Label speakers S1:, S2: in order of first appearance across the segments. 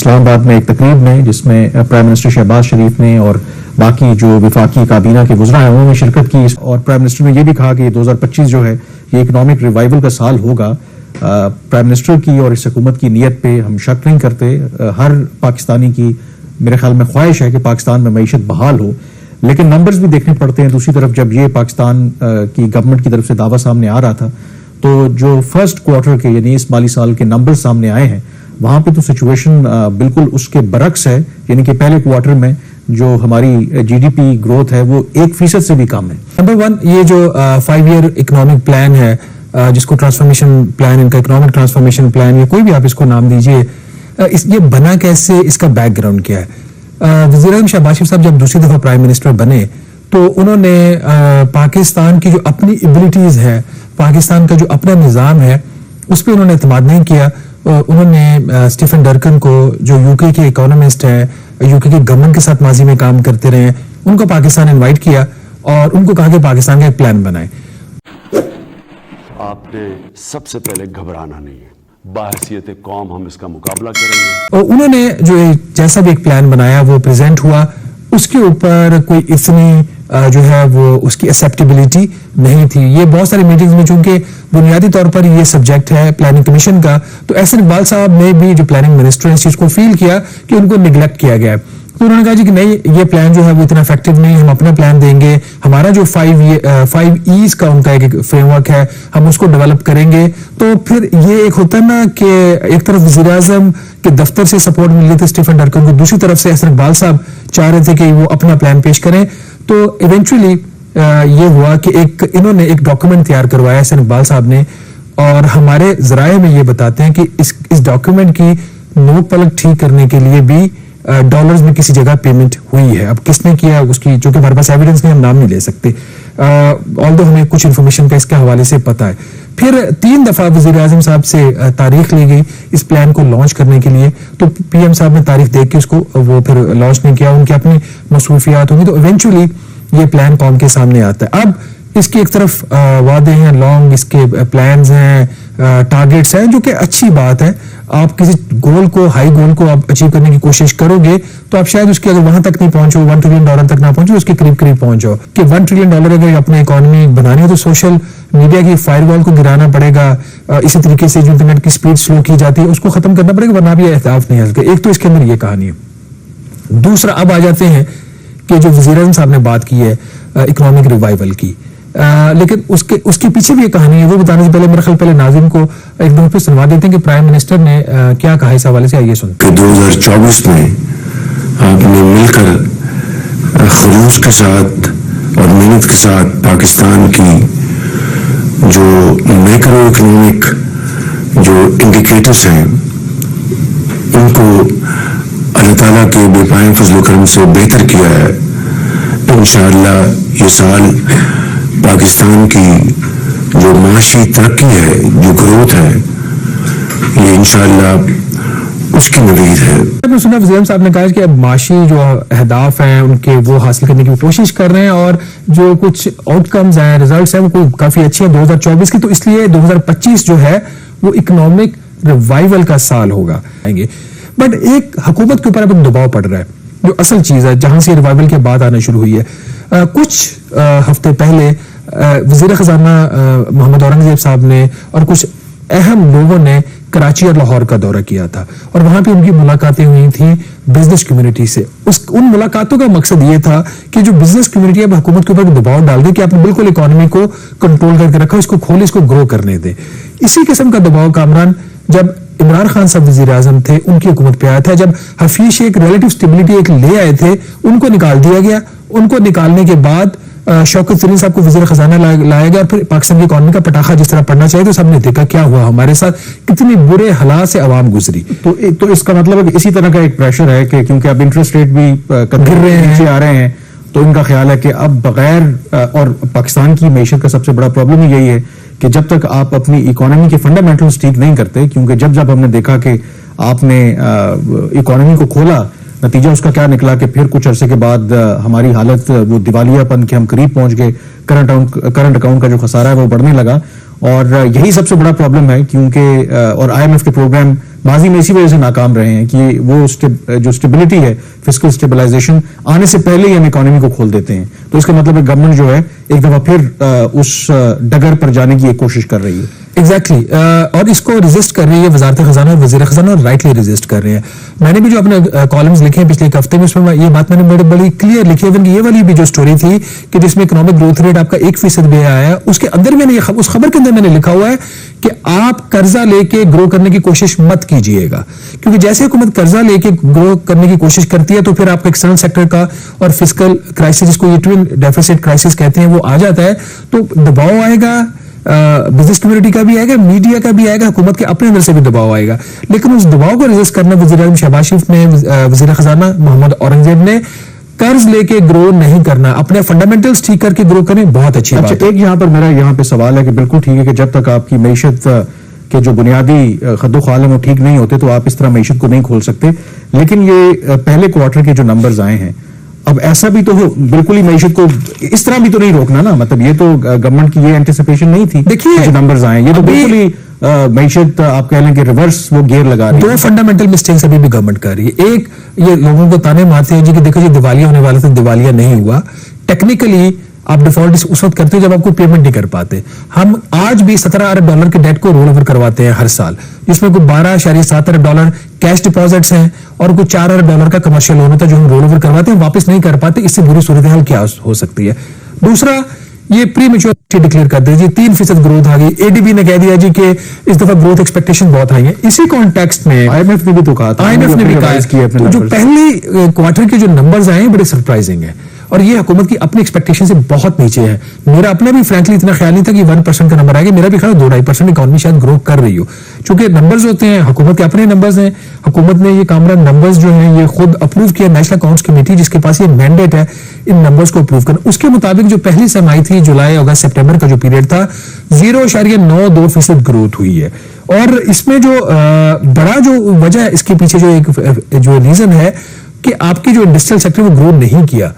S1: اسلام آباد میں ایک تقریب میں جس میں پرائم منسٹر شہباز شریف نے اور باقی جو وفاقی کابینہ کے وزراء ہیں انہوں نے شرکت کی، اور پرائم منسٹر نے یہ بھی کہا کہ 2025 جو ہے یہ اکنامک ریوائول کا سال ہوگا. پرائم منسٹر کی اور اس حکومت کی نیت پہ ہم شک نہیں کرتے. ہر پاکستانی کی میرے خیال میں خواہش ہے کہ پاکستان میں معیشت بحال ہو، لیکن نمبرز بھی دیکھنے پڑتے ہیں. دوسری طرف جب یہ پاکستان کی گورنمنٹ کی طرف سے دعویٰ سامنے آ رہا تھا تو جو فرسٹ کوارٹر کے یعنی اس مالی سال کے نمبر سامنے آئے ہیں وہاں پہ تو سچویشن بالکل اس کے برعکس ہے، یعنی کہ پہلے کوارٹر میں جو ہماری جی ڈی پی گروتھ ہے وہ 1% سے بھی کم ہے.
S2: نمبر 1 یہ جو 5 ایئر اکنامک پلان ہے جس کو ٹرانسفارمیشن پلان، ان کا اکنامک ٹرانسفارمیشن پلان یا کوئی بھی آپ اس کو نام دیجئے، یہ بنا کیسے، اس کا بیک گراؤنڈ کیا ہے؟ وزیر اعظم شہباز شریف صاحب جب دوسری دفعہ پرائم منسٹر بنے تو انہوں نے پاکستان کی جو اپنی ایبلٹیز ہے، پاکستان کا جو اپنا نظام ہے اس پہ انہوں نے اعتماد نہیں کیا. انہوں نے اسٹیفن ڈرکن کو جو یو کے کے اکانومسٹ ہیں، یو کے گورنمنٹ کے ساتھ ماضی میں کام کرتے رہے ہیں، ان کو پاکستان انوائٹ کیا اور ان کو کہا کہ پاکستان کا ایک پلان بنائے.
S3: آپ نے سب سے پہلے گھبرانا نہیں ہے، باحثیت قوم ہم اس کا مقابلہ کریں گے.
S2: اور انہوں نے جو جیسا بھی ایک پلان بنایا وہ پریزنٹ ہوا، اس کے اوپر کوئی اتنی جو ہے وہ اس کی ایکسیپٹیبلٹی نہیں تھی. یہ بہت ساری میٹنگز میں چونکہ بنیادی طور پر یہ سبجیکٹ ہے پلاننگ کمیشن کا، تو احسن اقبال صاحب نے بھی جو پلاننگ منسٹر ہیں اس چیز کو فیل کیا کہ ان کو نگلیکٹ کیا گیا ہے. تو انہوں نے کہا جی کہ نہیں، یہ پلان جو ہے وہ اتنا افیکٹو نہیں، ہم اپنا پلان دیں گے، ہمارا جو 5 ایز کا ان کا ایک فریم ورک ہے ہم اس کو ڈیولپ کریں گے. تو پھر یہ ایک ہوتا ہے نا کہ ایک طرف وزیر اعظم کے دفتر سے سپورٹ مل رہی تھی اسٹیفن ڈرکن کو، دوسری طرف سے احسن اقبال صاحب چاہ رہے تھے کہ وہ اپنا پلان پیش کریں. تو ایونچولی یہ ہوا کہ انہوں نے ایک ڈاکومنٹ تیار کروایا احسن اقبال صاحب نے، اور ہمارے ذرائع میں یہ بتاتے ہیں کہ اس ڈاکومنٹ کی نوک پلک ٹھیک کرنے کے لیے بھی ڈالرز میں کسی جگہ پیمنٹ ہوئی ہے. اب کس نے کیا اس کی چونکہ ہمارے پاس ایویڈنس نہیں، ہم نام نہیں لے سکتے، آلدو ہمیں کچھ انفارمیشن کا اس کے حوالے سے پتا ہے. پھر 3 دفعہ وزیر اعظم صاحب سے تاریخ لی گئی اس پلان کو لانچ کرنے کے لیے، تو پی ایم صاحب نے تاریخ دیکھ کے اس کو وہ پھر لانچ نہیں کیا، ان کی اپنی مصروفیات ہوگی. تو ایونچولی یہ پلان قوم کے سامنے آتا ہے. اب اس کی ایک طرف وعدے ہیں لانگ، اس کے پلانز ہیں، ٹارگیٹس ہیں، جو کہ اچھی بات ہے. آپ کسی گول کو، ہائی گول کو آپ اچیو کرنے کی کوشش کرو گے تو آپ شاید اس کے اگر وہاں تک نہیں پہنچو، $1 ٹریلین تک نہ پہنچو، اس کے قریب قریب پہنچو. کہ $1 ٹریلین اگر اپنے اکانومی بنانی ہے تو سوشل میڈیا کی فائر وال کو گرانا پڑے گا، اسی طریقے سے جو انٹرنیٹ کی سپیڈ سلو کی جاتی ہے اس کو ختم کرنا پڑے گا، ورنہ بھی اہداف نہیں حاصل. ایک تو اس کے اندر یہ کہانی ہے. دوسرا اب آ جاتے ہیں کہ جو وزیر اعظم صاحب نے بات کی ہے اکنامک ریوائول کی، لیکن اس کے پیچھے بھی یہ کہانی ہے. وہ بتانے سے پہلے میرے خیال پہلے ناظرین کو ایک دفعہ پھر سنوا دیتے ہیں کہ پرائم منسٹر نے کیا کہا اس حوالے سے. آئیے سنتے ہیں.
S4: 2024 میں آپ نے مل کر خلوص کے ساتھ اور محنت کے ساتھ پاکستان کی جو میکرو اکنامک جو انڈیکیٹرز ہیں ان کو اللہ تعالیٰ کے بے پائے فضل و کرم سے بہتر کیا ہے. انشاءاللہ یہ سال پاکستان کی جو معاشی ترقی ہے، جو گروتھ ہے، یہ انشاءاللہ اس کی نوید ہے.
S2: آپ نے سنا وزیر صاحب نے کہا کہ اب معاشی جو اہداف ہیں ان کے وہ حاصل کرنے کی کوشش کر رہے ہیں، اور جو کچھ آؤٹ کمز ہیں، ریزلٹس ہیں، وہ کوئی کافی اچھے ہیں 2024 کی. تو اس لیے 2025 جو ہے وہ اکنامک ریوائول کا سال ہوگا. بٹ ایک حکومت کے اوپر اب ایک دباؤ پڑ رہا ہے، جو اصل چیز ہے جہاں سے ریوائول کے بعد آنا شروع ہوئی ہے. کچھ ہفتے پہلے وزیر خزانہ محمد اورنگزیب صاحب نے اور کچھ اہم لوگوں نے کراچی اور لاہور کا دورہ کیا تھا، اور وہاں پہ ان کی ملاقاتیں ہوئی تھیں بزنس کمیونٹی سے. ان ملاقاتوں کا مقصد یہ تھا کہ جو بزنس کمیونٹی اب حکومت کے اوپر دباؤ ڈال دے کہ آپ نے بالکل اکانومی کو کنٹرول کر کے رکھا، اس کو کھولے، اس کو گرو کرنے دے. اسی قسم کا دباؤ کامران جب عمران خان صاحب وزیر اعظم تھے ان کی حکومت پہ آیا تھا، جب حفیظ شیخ ریلیٹو اسٹیبلٹی ایک لے آئے تھے ان کو نکال دیا گیا. ان کو نکالنے کے بعد شوکت طرین صاحب کو وزیر خزانہ لایا گیا، اور پھر پاکستان کی اکانومی کا پٹاخہ جس طرح پڑنا چاہیے تو سب نے دیکھا کیا ہوا، ہمارے ساتھ کتنی برے حالات سے عوام گزری.
S1: تو اس کا مطلب ہے کہ اسی طرح کا ایک پریشر ہے کہ کیونکہ اب انٹرسٹ ریٹ بھی گر رہے ہیں، نیچے آ رہے ہیں، تو ان کا خیال ہے کہ اب بغیر اور پاکستان کی معیشت کا سب سے بڑا پرابلم ہی یہی ہے کہ جب تک آپ اپنی اکانومی کے فنڈامنٹلز ٹھیک نہیں کرتے، کیونکہ جب ہم نے دیکھا کہ آپ نے اکانومی کو کھولا، نتیجہ اس کا کیا نکلا کہ پھر کچھ عرصے کے بعد ہماری حالت وہ دیوالیہ پن کے ہم قریب پہنچ گئے، کرنٹ اکاؤنٹ کا جو خسارہ ہے وہ بڑھنے لگا. اور یہی سب سے بڑا پرابلم ہے، کیونکہ اور آئی ایم ایف کے پروگرام ماضی میں اسی وجہ سے ناکام رہے ہیں کہ وہ جو اسٹیبلٹی ہے، فسکل اسٹیبلائزیشن آنے سے پہلے ہی ہم اکانومی کو کھول دیتے ہیں. تو اس کا مطلب ہے گورنمنٹ جو ہے ایک دفعہ پھر اس ڈگر پر جانے کی ایک کوشش کر رہی ہے.
S2: ایگزیکٹلی اور اس کو ریزسٹ کر رہی ہے وزارت خزانہ اور وزیر خزانہ، اور رائٹلی ریزسٹ کر رہے ہیں. میں نے بھی جو اپنے کالمز لکھے ہیں پچھلے ایک ہفتے میں، اس میں یہ بات میں نے بڑی کلیئر لکھی ہے. یہ والی بھی جو سٹوری تھی کہ جس میں اکنامک گروتھ ریٹ آپ کا 1% بھی آیا، اس کے اندر میں نے اس خبر کے اندر میں نے لکھا ہوا ہے کہ آپ قرضہ لے کے گرو کرنے کی کوشش مت کیجیے گا، کیونکہ جیسے حکومت قرضہ لے کے گرو کرنے کی کوشش کرتی ہے تو پھر آپ کا ایکسٹرنل سیکٹر کا اور فسکل کرائسس، جس کو یہ ٹوین ڈیفیسٹ کرائسس کہتے ہیں، وہ آ جاتا ہے. تو دباؤ آئے گا، بزنس کمیونٹی کا بھی آئے گا، میڈیا کا بھی آئے گا، حکومت کے اپنے اندر سے بھی دباؤ آئے گا. لیکن اس دباؤ کو ریزسٹ کرنا وزیر اعظم شہباز شریف نے، وزیر خزانہ محمد اورنگزیب نے، قرض لے کے گرو نہیں کرنا، اپنے فنڈامنٹلز ٹھیک کر کے گرو کریں. بہت اچھی بات ہے.
S1: ایک یہاں پر میرا یہاں پہ سوال ہے کہ بالکل ٹھیک ہے کہ جب تک آپ کی معیشت کے جو بنیادی خد و خال ہیں وہ ٹھیک نہیں ہوتے تو آپ اس طرح معیشت کو نہیں کھول سکتے. لیکن یہ پہلے کوارٹر کے جو نمبرز آئے ہیں، اب ایسا بھی تو بالکل ہی معیشت کو اس طرح بھی تو نہیں روکنا نا. مطلب یہ تو گورنمنٹ کی یہ اینٹیسپیشن نہیں تھی.
S2: دیکھیے
S1: جو نمبرز آئے ہیں یہ تو بالکل ہی معیشت آپ کہہ لیں کہ ریورس وہ گیئر لگا رہی ہے.
S2: دو فنڈامنٹل مسٹیکس ابھی بھی گورنمنٹ کر رہی ہے. ایک، یہ لوگوں کو تانے مارتے ہیں جی کہ دیکھو جی دیوالیہ ہونے والا تھا، دیوالیہ نہیں ہوا. ٹیکنیکلی آپ ڈیفالٹ اس وقت کرتے ہو جب آپ کو پیمنٹ نہیں کر پاتے. ہم آج بھی $17 ارب کے ڈیٹ کو رول اوور کرواتے ہیں ہر سال، جس میں کوئی $12.7 ارب کیش ڈپازٹس ہیں اور کوئی $4 ارب کا کمرشل لون ہوتا ہے جو ہم رول اوور کرواتے ہیں، واپس نہیں کر پاتے. اس سے بری صورتحال کیا ہو سکتی ہے؟ دوسرا، یہ پری میچورٹی ڈکلیئر کر دے جی 3% گروتھ آ گئی. اے ڈی بی نے کہہ دیا جی کہ اس دفعہ گروتھ ایکسپیکٹیشن بہت ہائی ہیں. اسی کانٹیکسٹ میں
S1: آئی ایم ایف نے بھی تو کہا تھا،
S2: آئی ایم ایف نے بھی کہا تو جو پہلی کوارٹر کے جو نمبرز آئے ہیں بڑے سرپرائزنگ ہیں، اور یہ حکومت کی اپنی ایکسپیکٹیشن سے بہت نیچے ہے. میرا اپنا بھی فرینکلی اتنا خیال نہیں تھا کہ 1% کا نمبر آئے گا. میرا بھی خیال 2-2.5% اکانومی شاید گرو کر رہی ہو. چونکہ نمبرز ہوتے ہیں، حکومت کے اپنے نمبرز ہیں. حکومت نے یہ کامران نمبرز جو ہیں یہ خود اپروو کیا، نیشنل اکاؤنٹس کمیٹی جس کے پاس یہ مینڈیٹ ہے ان نمبرز کو اپروو کرنا. اس کے مطابق جو پہلی سرمائی تھی جولائی اگست سپٹمبر کا جو پیریڈ تھا 0.92% گروتھ ہوئی ہے. اور اس میں جو بڑا جو وجہ ہے اس کے پیچھے جو ایک جو ریزن ہے کہ آپ کی جو انڈسٹریل سیکٹر وہ گرو نہیں کیا،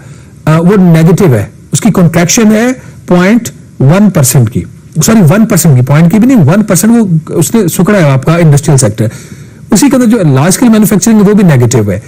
S2: وہ نیگیٹو ہے. اس کی کنٹریکشن ہے 0.1% کی، سوری 1% کی، پوائنٹ کی بھی نہیں، 1% وہ اس نے سکڑا ہے آپ کا انڈسٹریل سیکٹر. اسی کے اندر جو لارج اسکیل مینوفیکچرنگ ہے وہ بھی نیگیٹو ہے.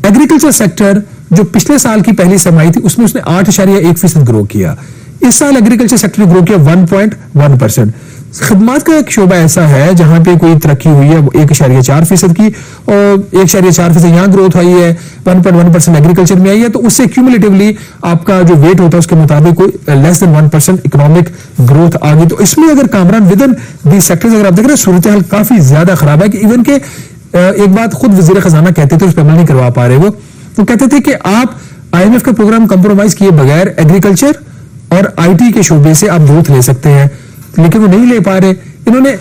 S2: ایگریکلچر سیکٹر جو پچھلے سال کی پہلی سرمائی تھی اس میں اس نے 8.1% گرو کیا. اس سال ایگریکلچر سیکٹر نے گرو کیا 1.1%. خدمات کا ایک شعبہ ایسا ہے جہاں پہ کوئی ترقی ہوئی ہے 1.4% کی، اور 1.4% یہاں گروتھ آئی ہے، 1.1% ایگریکلچر میں آئی ہے. تو اس سے کیومولیٹیولی آپ کا جو ویٹ ہوتا ہے اس کے مطابق کوئی لیس دین 1% اکنامک گروتھ آ گئی. تو اس میں اگر کامران ودن دی سیکٹرز اگر آپ دیکھ رہے ہیں صورتحال کافی زیادہ خراب ہے. کہ ایون کہ ایک بات خود وزیر خزانہ کہتے تھے، اس پہ عمل نہیں کروا پا رہے وہ کہتے تھے کہ آپ آئی ایم ایف کا پروگرام کمپرومائز کیے بغیر ایگریکلچر اور آئی ٹی کے شعبے سے آپ گروتھ لے سکتے ہیں، لیکن وہ نہیں لے پا رہے. انہوں نے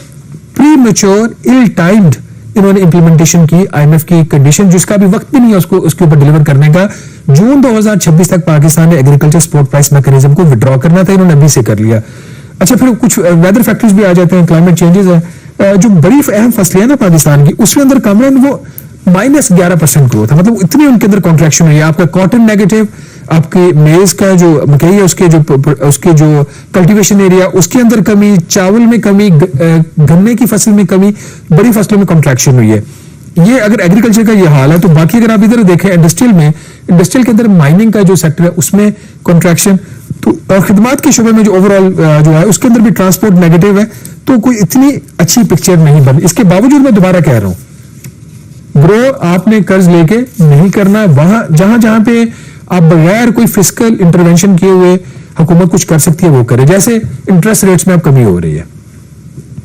S2: پری میچور ال ٹائمڈ انہوں نے امپلیمنٹیشن کی آئی ایم ایف کی کنڈیشن، جس کا بھی وقت بھی نہیں ہے اس کے اوپر ڈیلیور کرنے کا. جون 2026 تک پاکستان نے ایگریکلچر سپورٹ پرائس میکینزم کو وڈرا کرنا تھا، انہوں نے ابھی سے کر لیا. اچھا، پھر کچھ ویدر فیکٹرز بھی آ جاتے ہیں، کلائمیٹ چینجز ہے. جو بڑی اہم فصلیں ہیں نا پاکستان کی، اس کے اندر کامران وہ -11% گروتھ ہے. مطلب اتنی ان کے اندر کانٹریکشن ہوئی ہے. آپ کا کاٹن نیگیٹو، آپ کے میز کا جو مکئی ہے اس کے جو کلٹیویشن ایریا اس کے اندر کمی، چاول میں کمی، گنے کی فصل میں کمی، بڑی فصلوں میں کانٹریکشن ہوئی ہے. یہ اگر ایگریکلچر کا یہ حال ہے تو باقی اگر آپ ادھر دیکھیں انڈسٹریل کے اندر مائننگ کا جو سیکٹر ہے اس میں کانٹریکشن، تو اور خدمات کے شعبے میں جو اوور آل جو ہے اس کے اندر بھی ٹرانسپورٹ نیگیٹو ہے. تو کوئی اتنی اچھی پکچر نہیں بنی. اس کے باوجود میں دوبارہ کہہ رہا ہوں، گرو آپ نے قرض لے کے نہیں کرنا. وہاں جہاں پہ آپ بغیر کوئی فسکل انٹروینشن کیے ہوئے حکومت کچھ کر سکتی ہے وہ کرے. جیسے انٹرسٹ ریٹس میں اب کمی ہو رہی ہے.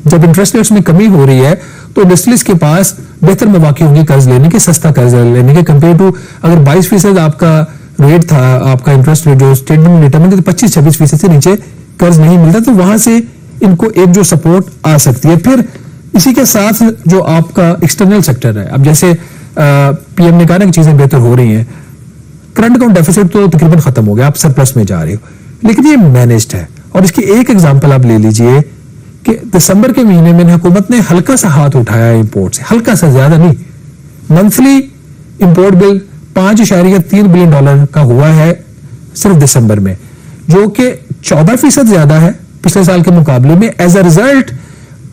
S2: جب انٹرسٹ ریٹس میں کمی ہو رہی ہے تو انڈسٹریز کے پاس بہتر مواقع ہوں گے قرض لینے کے، سستا قرض لینے کے، کمپیئر ٹو اگر 22% آپ کا ریٹ تھا، آپ کا انٹرسٹ ریٹ جو اسٹیٹ بینک نے ڈیٹرمن کیا 25-26% سے نیچے قرض نہیں ملتا. تو وہاں سے ان کو ایک جو سپورٹ آ سکتی ہے. پھر اسی کے ساتھ جو آپ کا ایکسٹرنل سیکٹر ہے، اب جیسے پی ایم نے کہا نا کہ چیزیں بہتر ہو رہی ہیں، کرنٹ اکاؤنٹ ڈیفیسٹ تو تقریباً ختم ہو گیا، آپ سرپلس میں جا رہے ہو، لیکن یہ مینجڈ ہے. اور اس کی ایک ایگزامپل آپ لے لیجئے کہ دسمبر کے مہینے میں حکومت نے ہلکا سا ہاتھ اٹھایا امپورٹ سے، ہلکا سا، زیادہ نہیں. منتھلی امپورٹ بل $5.3 بلین کا ہوا ہے صرف دسمبر میں، جو کہ 14% زیادہ ہے پچھلے سال کے مقابلے میں. ایز اے ریزلٹ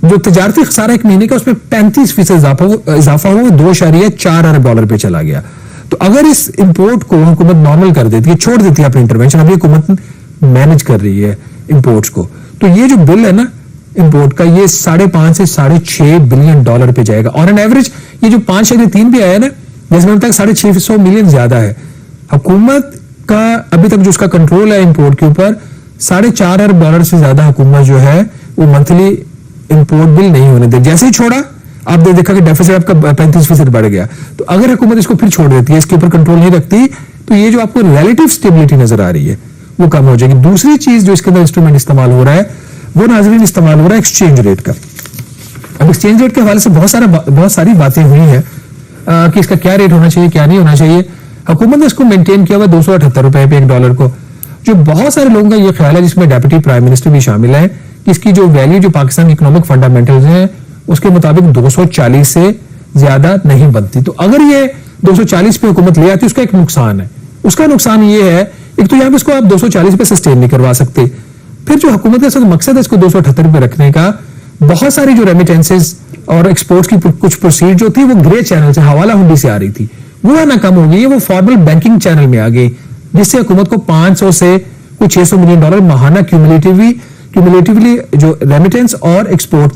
S2: جو تجارتی خسارہ ایک مہینے کا اس میں 35% اضافہ ہوا، 2.4 ارب ڈالر پہ چلا گیا. تو اگر اس امپورٹ کو حکومت نارمل کر دیتی ہے، چھوڑ دیتی ہے اپنی انٹرونشن، ابھی حکومت مینج کر رہی ہے امپورٹس کو، تو یہ جو بل ہے نا امپورٹ کا، یہ 5.5 سے 6.5 بلین ڈالر پہ جائے گا. اور ان ایوریج یہ جو 5.3 پہ آیا نا، جس میں تک 650 ملین زیادہ ہے. حکومت کا ابھی تک جو اس کا کنٹرول ہے امپورٹ کے اوپر، 4.5 ارب ڈالر سے زیادہ حکومت جو ہے وہ منتھلی امپورٹ بل نہیں ہونے دے. جیسے ہی چھوڑا آپ نے دیکھا کہ ڈیفیسٹ آپ کا 35% بڑھ گیا. تو اگر حکومت اس کو پھر چھوڑ دیتی ہے، اس کے اوپر کنٹرول نہیں رکھتی، تو یہ جو آپ کو ریلیٹو سٹیبلٹی نظر آ رہی ہے وہ کم ہو جائے گی. دوسری چیز جو اس کے اندر انسٹرومنٹ استعمال ہو رہا ہے وہ ناظرین استعمال ہو رہا ہے ایکسچینج ریٹ کا. اب ایکسچینج ریٹ کے حوالے سے بہت ساری باتیں ہوئی ہیں کہ اس کا کیا ریٹ ہونا چاہیے، کیا نہیں ہونا چاہیے. حکومت نے اس کو مینٹین کیا ہوا 278 روپے پہ ایک ڈالر کو. جو بہت سارے لوگوں کا یہ خیال ہے، جس میں ڈیپٹی پرائم منسٹر بھی شامل ہیں، کہ اس کی جو ویلیو جو پاکستان کی اکنامک فنڈامنٹلز ہیں اس کے مطابق 240 سے زیادہ نہیں بنتی. تو اگر یہ 240 پہ حکومت لے آتی، اس کا ایک نقصان ہے. اس کا نقصان یہ ہے، ایک تو یہاں پہ اس کو آپ 240 پہ سسٹین نہیں کروا سکتے. پھر جو حکومت کا مقصد ہے اس کو 278 پہ رکھنے کا، بہت ساری جو ریمیٹنسز اور ایکسپورٹس کی کچھ پروسیڈ جو تھی وہ گرے چینل سے، حوالہ ہنڈی سے آ رہی تھی، وہ نہ کم ہو گئی ہے، وہ فارمل بینکنگ چینل میں آ گئی، جس سے حکومت کو 500 سے کچھ 600 ملین ڈالر ماہانہ کیومولیٹیولی جو ریمیٹنس اور ایکسپورٹ میں